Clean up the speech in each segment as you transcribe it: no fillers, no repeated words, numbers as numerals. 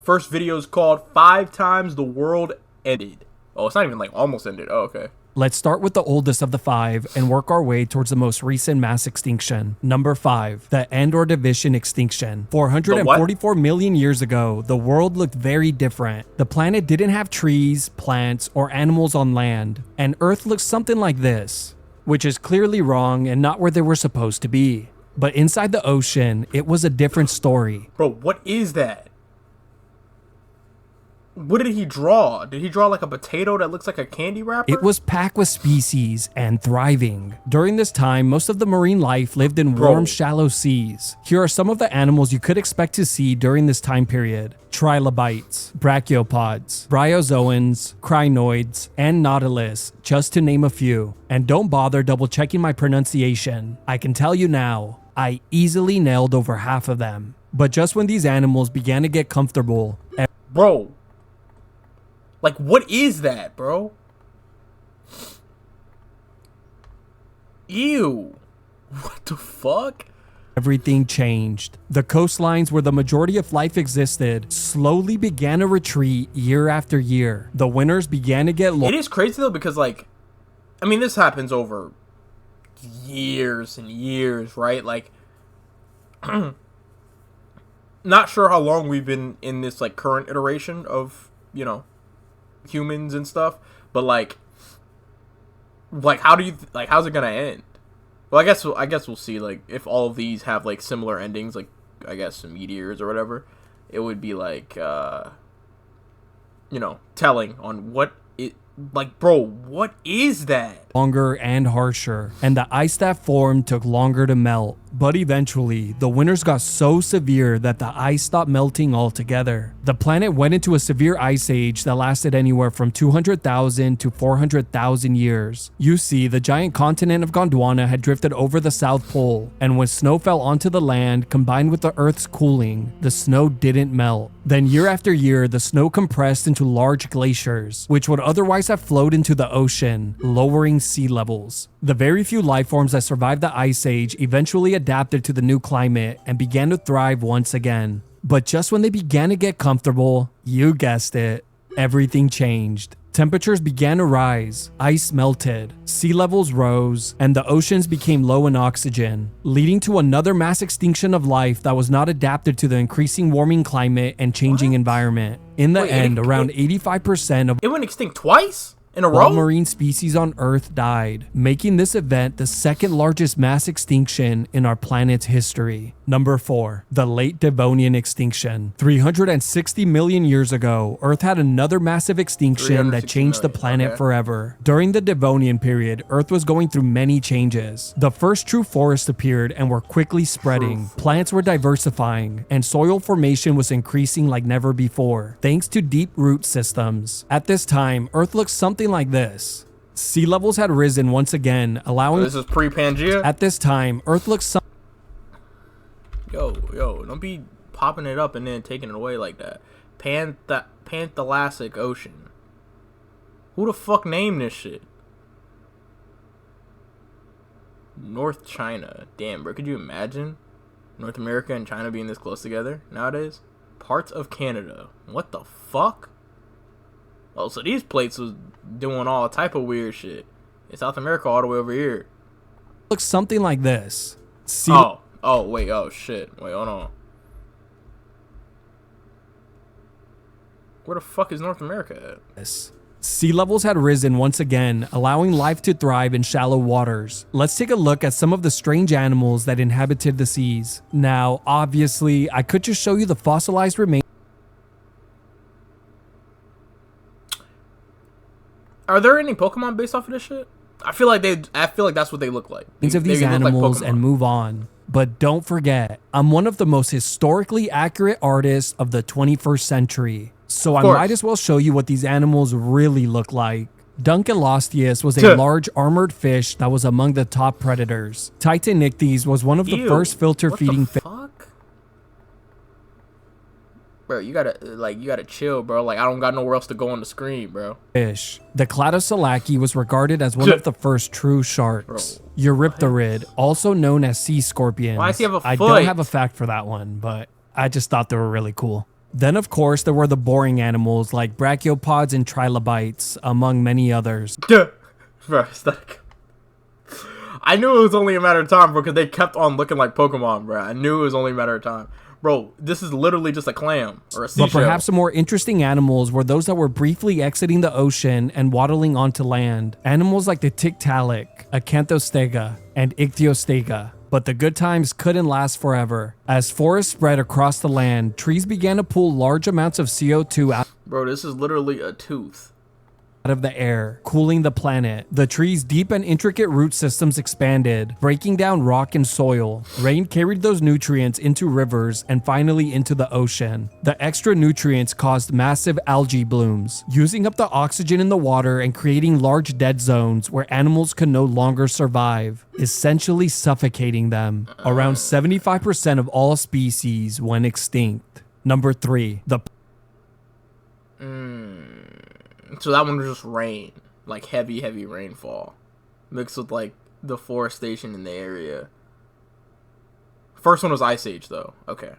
First video is called 5 Times the World Ended. Oh, it's not even like almost ended. Oh, okay. Let's start with the oldest of the 5 and work our way towards the most recent mass extinction. Number 5, the Andor-Division extinction. 444 million years ago, the world looked very different. The planet didn't have trees, plants, or animals on land, and Earth looked something like this, which is clearly wrong and not where they were supposed to be. But inside the ocean, it was a different story. Bro, what is that? What did he draw? Did he draw like a potato that looks like a candy wrapper? It was packed with species and thriving. During this time, most of the marine life lived in warm, shallow seas. Here are some of the animals you could expect to see during this time period. Trilobites, brachiopods, bryozoans, crinoids, and nautilus, just to name a few. And don't bother double checking my pronunciation. I can tell you now, I easily nailed over half of them. But just when these animals began to get comfortable, bro, like, what is that, bro? Ew. What the fuck? everything changed. The coastlines where the majority of life existed slowly began to retreat year after year. The winters began to get It is crazy though, because like, I mean, this happens over years and years, right? Like, not sure how long we've been in this like current iteration of, you know, humans and stuff, but like how do you how's it gonna end? Well, I guess we'll see. Like, if all of these have like similar endings, like I guess some meteors or whatever, it would be like you know, telling on what it, like, bro, what is that? Longer and harsher, and the ice that formed took longer to melt. But eventually, the winters got so severe that the ice stopped melting altogether. The planet went into a severe ice age that lasted anywhere from 200,000 to 400,000 years. You see, the giant continent of Gondwana had drifted over the South Pole, and when snow fell onto the land, combined with the Earth's cooling, the snow didn't melt. Then year after year, the snow compressed into large glaciers, which would otherwise have flowed into the ocean, lowering sea levels. The very few life forms that survived the ice age eventually adapted to the new climate and began to thrive once again. But just when they began to get comfortable, you guessed it, everything changed. Temperatures began to rise, ice melted, sea levels rose, and the oceans became low in oxygen, leading to another mass extinction of life that was not adapted to the increasing warming climate and changing environment. In the end, around 85% of it went extinct twice in a all row? marine species on Earth died, making this event the second largest mass extinction in our planet's history. Number 4, the Late Devonian extinction. 360 million years ago, Earth had another massive extinction that changed the planet forever. During the Devonian period, Earth was going through many changes. The first true forests appeared and were quickly spreading. Plants were diversifying, and soil formation was increasing like never before, thanks to deep root systems. At this time, Earth looked something like this. Sea levels had risen once again, allowing... This is pre-Pangea? At this time, Earth looked Yo, don't be popping it up and then taking it away like that. Panthalassic Ocean. Who the fuck named this shit? North China. Damn, bro, could you imagine North America and China being this close together nowadays? Parts of Canada. What the fuck? Oh, so these plates was doing all type of weird shit. In South America all the way over here. looks something like this. Wait, oh shit. Wait, hold on. Where the fuck is North America at? Sea levels had risen once again, allowing life to thrive in shallow waters. Let's take a look at some of the strange animals that inhabited the seas. Now, obviously, I could just show you the fossilized remains. Are there any Pokemon based off of this shit? I feel like that's what they look like. Of these animals and move on. But don't forget, I'm one of the most historically accurate artists of the 21st century. So I might as well show you what these animals really look like. Dunkleosteus was a large armored fish that was among the top predators. Titanichthys was one of the first filter-feeding fish. Bro, you gotta chill, bro. Like, I don't got nowhere else to go on the screen, bro. Fish. The Cladosalaki was regarded as one of the first true sharks. Eurypterid, also known as sea scorpions. Why does he have a foot? I don't have a fact for that one, but I just thought they were really cool. Then, of course, there were the boring animals like brachiopods and trilobites, among many others. Bro, it's like, I knew it was only a matter of time, bro, because they kept on looking like Pokemon, bro. I knew it was only a matter of time. Bro, this is literally just a clam or a seashell. But perhaps the more interesting animals were those that were briefly exiting the ocean and waddling onto land. Animals like the Tiktaalik, Acanthostega, and Ichthyostega. But the good times couldn't last forever. As forests spread across the land, trees began to pull large amounts of CO2 out Bro, this is literally a tooth. of the air, cooling the planet. The tree's deep and intricate root systems expanded, breaking down rock and soil. Rain carried those nutrients into rivers and finally into the ocean. The extra nutrients caused massive algae blooms, using up the oxygen in the water and creating large dead zones where animals could no longer survive, essentially suffocating them. Around 75% of all species went extinct. Number 3. The So that one was just rain. Like heavy, heavy rainfall. Mixed with like the forestation in the area. First one was Ice Age though. Okay.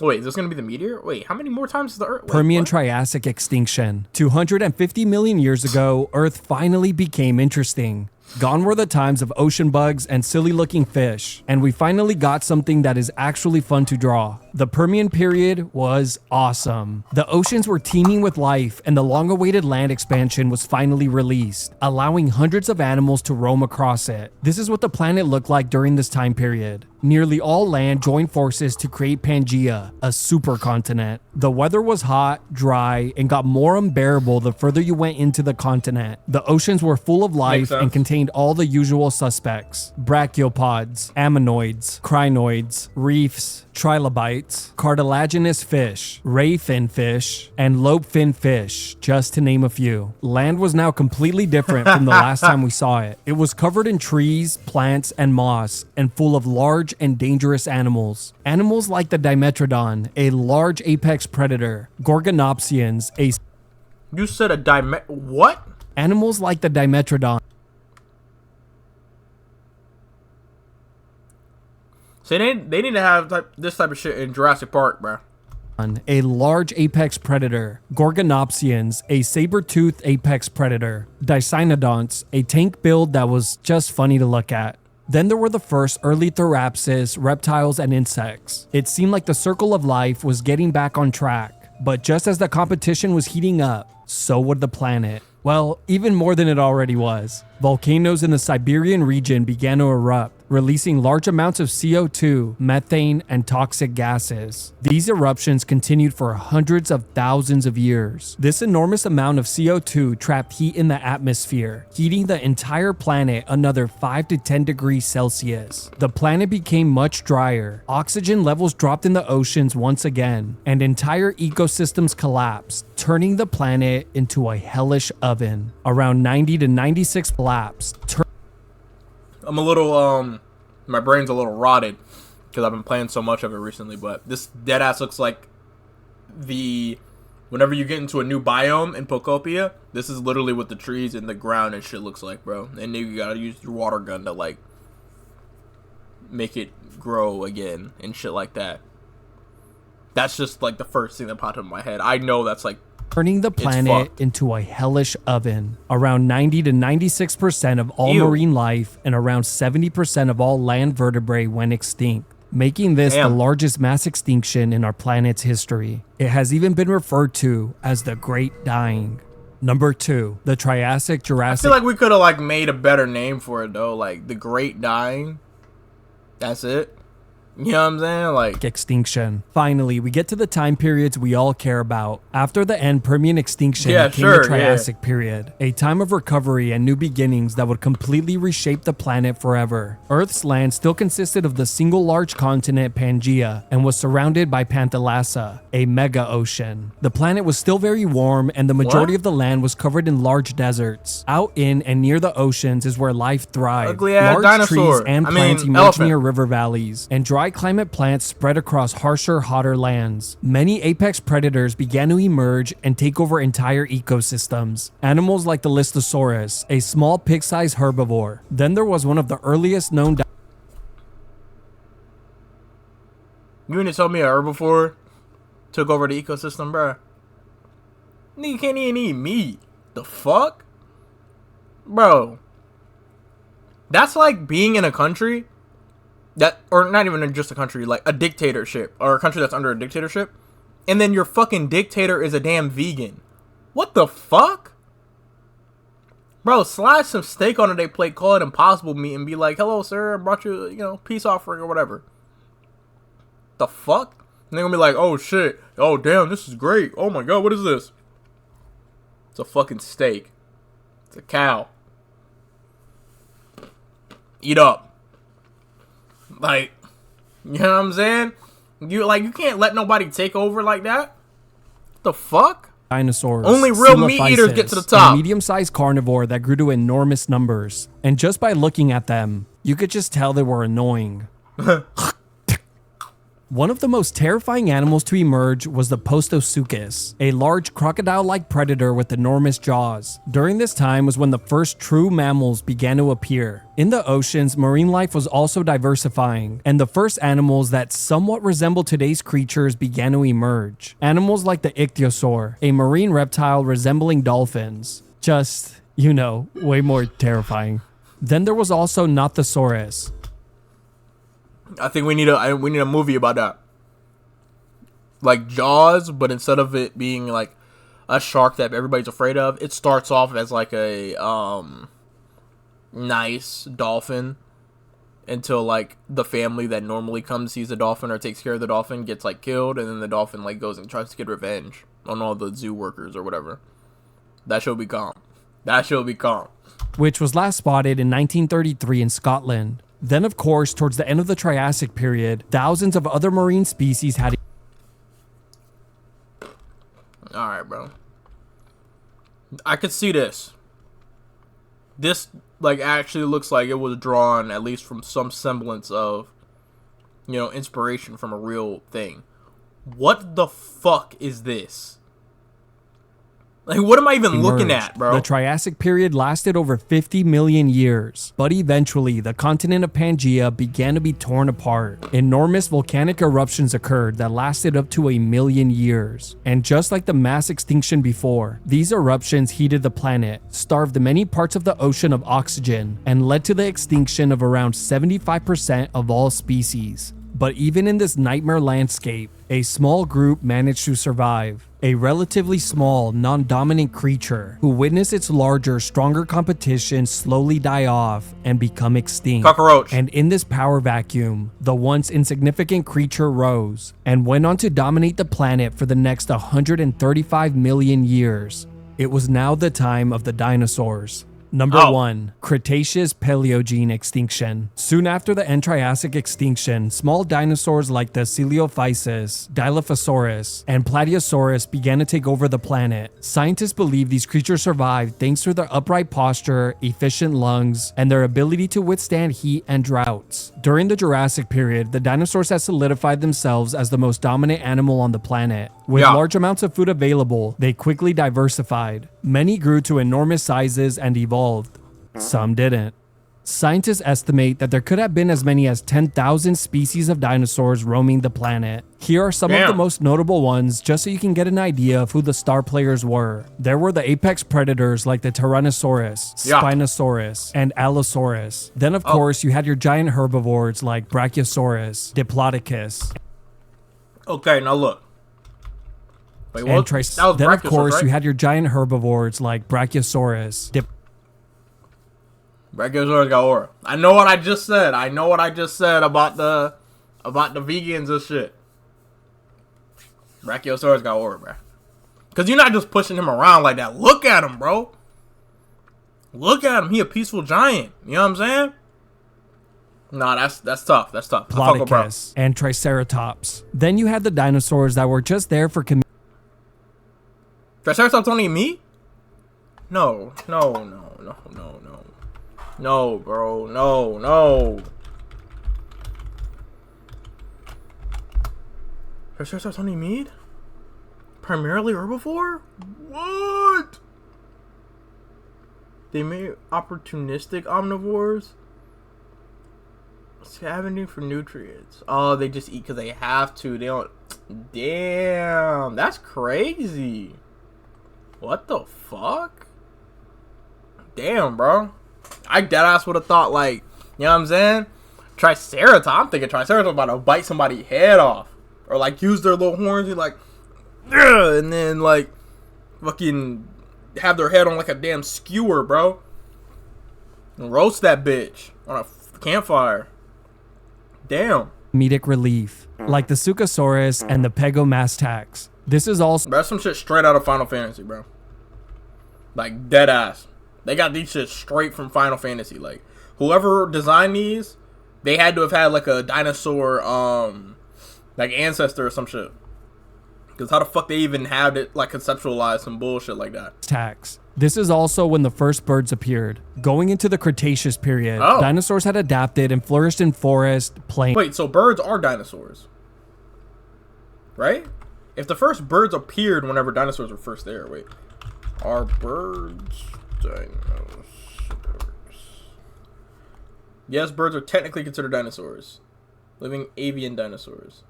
Wait, is this going to be the meteor? Wait, how many more times is the Earth? Wait, Permian what? Triassic extinction. 250 million years ago, Earth finally became interesting. Gone were the times of ocean bugs and silly looking fish, and we finally got something that is actually fun to draw. The Permian period was awesome. The oceans were teeming with life, and the long-awaited land expansion was finally released, allowing hundreds of animals to roam across it. This is what the planet looked like during this time period. Nearly all land joined forces to create Pangaea, a supercontinent. The weather was hot, dry, and got more unbearable the further you went into the continent. The oceans were full of life and contained all the usual suspects: brachiopods, ammonoids, crinoids, reefs, trilobites, cartilaginous fish, ray fin fish, and lobe fin fish, just to name a few. Land was now completely different from the last time we saw it. It was covered in trees, plants, and moss, and full of large and dangerous animals. Animals like the Dimetrodon, a large apex predator, Gorgonopsians, You said a what? Animals like the Dimetrodon. So they need to have this type of shit in Jurassic Park, bro. A large apex predator, Gorgonopsians, a saber-toothed apex predator, Dicynodonts, a tank build that was just funny to look at. Then there were the first early Therapsids, reptiles, and insects. It seemed like the circle of life was getting back on track, but just as the competition was heating up, so would the planet. Well, even more than it already was. Volcanoes in the Siberian region began to erupt, releasing large amounts of CO2, methane, and toxic gases. These eruptions continued for hundreds of thousands of years. This enormous amount of CO2 trapped heat in the atmosphere, heating the entire planet another 5 to 10 degrees Celsius. The planet became much drier. Oxygen levels dropped in the oceans once again, and entire ecosystems collapsed, turning the planet into a hellish oven. Around 90 to 96 collapsed. I'm a little, my brain's a little rotted because I've been playing so much of it recently, but this deadass looks like whenever you get into a new biome in Pokopia, this is literally what the trees and the ground and shit looks like, bro. And you gotta use your water gun to, like, make it grow again and shit like that. That's just, like, the first thing that popped up in my head. I know that's, like, turning the planet into a hellish oven. Around 90 to 96% of all marine life and around 70% of all land vertebrae went extinct, making this the largest mass extinction in our planet's history. It has even been referred to as the Great Dying. Number 2, the Triassic Jurassic. I feel like we could have, like, made a better name for it though, like the Great Dying. That's it. You know what I'm saying? Like, extinction. Finally, we get to the time periods we all care about. After the end Permian extinction came the Triassic period, a time of recovery and new beginnings that would completely reshape the planet forever. Earth's land still consisted of the single large continent Pangaea and was surrounded by Panthalassa, a mega ocean. The planet was still very warm and the majority of the land was covered in large deserts. Out in and near the oceans is where life thrived. Ugly-ass Large dinosaur. trees and plants emerged elephant. near river valleys, and dry climate plants spread across harsher, hotter lands. Many apex predators began to emerge and take over entire ecosystems. Animals like the Listosaurus, a small pig-sized herbivore. Then there was one of the earliest known You mean to tell me a herbivore took over the ecosystem, bro. Nigga can't even eat meat. The fuck? Bro. That's like being in a country that, or not even just a country, like a dictatorship, or a country that's under a dictatorship, and then your fucking dictator is a damn vegan. What the fuck? Bro, slide some steak onto their plate, call it Impossible meat, and be like, hello, sir, I brought you, peace offering or whatever. The fuck? And they're gonna be like, oh shit, oh damn, this is great. Oh my god, what is this? It's a fucking steak. It's a cow. Eat up. Like, you know what I'm saying? You can't let nobody take over like that. The fuck? Dinosaurs. Only real meat eaters get to the top. A medium-sized carnivore that grew to enormous numbers. And just by looking at them, you could just tell they were annoying. One of the most terrifying animals to emerge was the Postosuchus, a large crocodile-like predator with enormous jaws. During this time was when the first true mammals began to appear. In the oceans, marine life was also diversifying, and the first animals that somewhat resemble today's creatures began to emerge. Animals like the ichthyosaur, a marine reptile resembling dolphins. Just, way more terrifying. Then there was also Nothosaurus. I think we need a movie about that. Like Jaws, but instead of it being like a shark that everybody's afraid of, it starts off as like a nice dolphin until like the family that normally comes sees the dolphin or takes care of the dolphin gets like killed, and then the dolphin like goes and tries to get revenge on all the zoo workers or whatever. That should be calm. Which was last spotted in 1933 in Scotland. Then, of course, towards the end of the Triassic period, thousands of other marine species had... Alright, bro. I could see this. This, like, actually looks like it was drawn, at least from some semblance of, inspiration from a real thing. What the fuck is this? Like, what am I even looking at, bro? The Triassic period lasted over 50 million years, but eventually the continent of Pangaea began to be torn apart. Enormous volcanic eruptions occurred that lasted up to 1 million years. And just like the mass extinction before, these eruptions heated the planet, starved many parts of the ocean of oxygen, and led to the extinction of around 75% of all species. But even in this nightmare landscape, a small group managed to survive. A relatively small, non-dominant creature who witnessed its larger, stronger competition slowly die off and become extinct. Cockroach. And in this power vacuum, the once insignificant creature rose and went on to dominate the planet for the next 135 million years. It was now the time of the dinosaurs. Number 1. Cretaceous-Paleogene extinction. Soon after the end Triassic extinction, small dinosaurs like the Coelophysis, Dilophosaurus, and Plateosaurus began to take over the planet. Scientists believe these creatures survived thanks to their upright posture, efficient lungs, and their ability to withstand heat and droughts. During the Jurassic period, the dinosaurs had solidified themselves as the most dominant animal on the planet. With large amounts of food available, they quickly diversified. Many grew to enormous sizes and evolved. Some didn't. Scientists estimate that there could have been as many as 10,000 species of dinosaurs roaming the planet. Here are some of the most notable ones, just so you can get an idea of who the star players were. There were the apex predators like the Tyrannosaurus, Spinosaurus, and Allosaurus. Then of course you had your giant herbivores like Brachiosaurus, Diplodocus. Okay, now look. Wait, what? Then of course you had your giant herbivores like Brachiosaurus, Brachiosaurus got aura. I know what I just said. About the vegans and shit. Brachiosaurus got aura, bro. Cause you're not just pushing him around like that. Look at him, bro. Look at him. He a peaceful giant. You know what I'm saying? Nah, that's tough. That's tough. Plodicus and Triceratops. Then you had the dinosaurs that were just there for Triceratops don't eat meat? No, bro. No. Triceratops don't eat meat? Primarily herbivore? What? They made opportunistic omnivores? Scavenging for nutrients. Oh, they just eat because they have to. They don't. Damn, that's crazy. What the fuck? Damn, bro. I deadass would have thought, like, you know what I'm saying? Triceratops. I'm thinking Triceratops about to bite somebody's head off. Or, like, use their little horns and, like, and then, like, fucking have their head on, like, a damn skewer, bro. And roast that bitch on a campfire. Damn. Comedic relief, like the Suchosaurus and the Pegomastax. This is also Bro, that's some shit straight out of Final Fantasy, bro. Like, dead ass. They got these shit straight from Final Fantasy. Like, whoever designed these, they had to have had, like, a dinosaur, like, ancestor or some shit. Because how the fuck they even had it, like, conceptualized some bullshit like that? tax. This is also when the first birds appeared. Going into the Cretaceous period, dinosaurs had adapted and flourished in forest, plain. Wait, so birds are dinosaurs, right? If the first birds appeared whenever dinosaurs were first there, wait. Are birds dinosaurs? Yes, birds are technically considered dinosaurs. Living avian dinosaurs.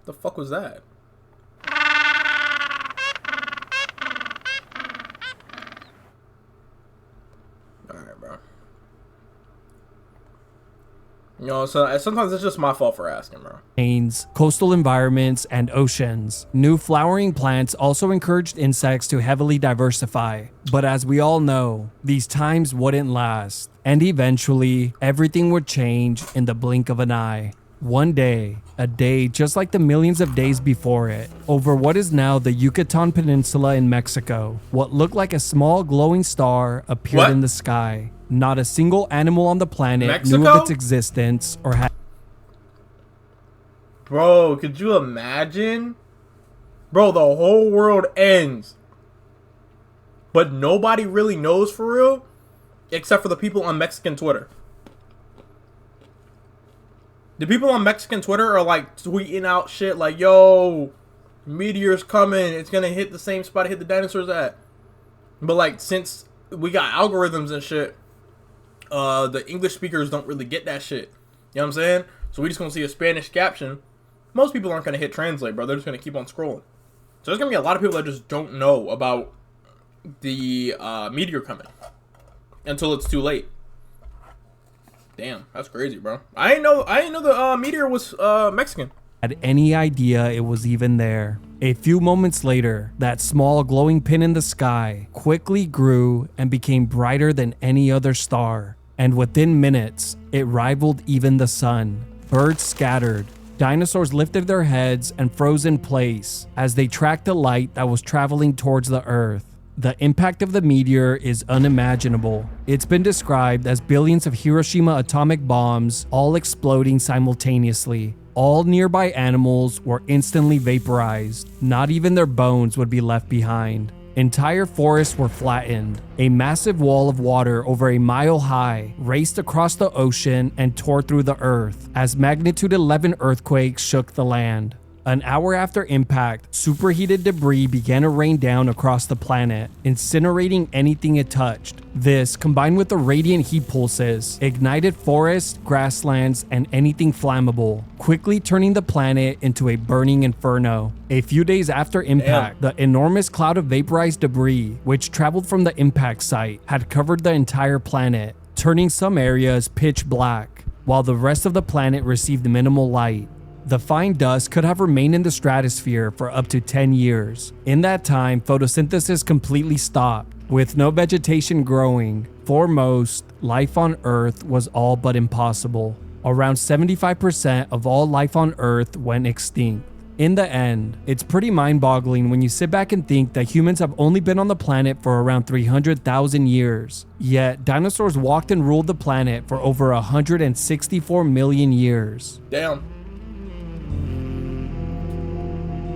The fuck was that? Alright, bro. You know, so sometimes it's just my fault for asking, bro. Plains, coastal environments, and oceans. New flowering plants also encouraged insects to heavily diversify. But as we all know, these times wouldn't last. And eventually, everything would change in the blink of an eye. One day, a day just like the millions of days before it, over what is now the Yucatan Peninsula in Mexico, what looked like a small glowing star appeared in the sky. Not a single animal on the planet knew of its existence or had. Bro, could you imagine? Bro, the whole world ends. But nobody really knows for real, except for the people on Mexican Twitter. The people on Mexican Twitter are like tweeting out shit like, yo, meteor's coming. It's going to hit the same spot it hit the dinosaurs at. But like, since we got algorithms and shit, the English speakers don't really get that shit. You know what I'm saying? So we just going to see a Spanish caption. Most people aren't going to hit translate, bro. They're just going to keep on scrolling. So there's going to be a lot of people that just don't know about the meteor coming until it's too late. Damn, that's crazy, bro. I didn't know the meteor was Mexican. Had any idea it was even there. A few moments later, that small glowing pin in the sky quickly grew and became brighter than any other star. And within minutes, it rivaled even the sun. Birds scattered. Dinosaurs lifted their heads and froze in place as they tracked the light that was traveling towards the Earth. The impact of the meteor is unimaginable. It's been described as billions of Hiroshima atomic bombs all exploding simultaneously. All nearby animals were instantly vaporized. Not even their bones would be left behind. Entire forests were flattened. A massive wall of water over a mile high raced across the ocean and tore through the earth as magnitude 11 earthquakes shook the land. An hour after impact, superheated debris began to rain down across the planet, incinerating anything it touched. This, combined with the radiant heat pulses, ignited forests, grasslands, and anything flammable, quickly turning the planet into a burning inferno. A few days after impact, the enormous cloud of vaporized debris, which traveled from the impact site, had covered the entire planet, turning some areas pitch black, while the rest of the planet received minimal light. The fine dust could have remained in the stratosphere for up to 10 years. In that time, photosynthesis completely stopped. With no vegetation growing, for most, life on Earth was all but impossible. Around 75% of all life on Earth went extinct. In the end, it's pretty mind-boggling when you sit back and think that humans have only been on the planet for around 300,000 years. Yet, dinosaurs walked and ruled the planet for over 164 million years. Damn.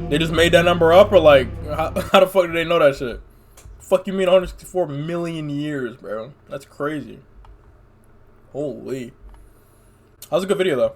They just made that number up, or like, how the fuck do they know that shit? Fuck you mean 164 million years, bro? That's crazy. Holy. That was a good video, though.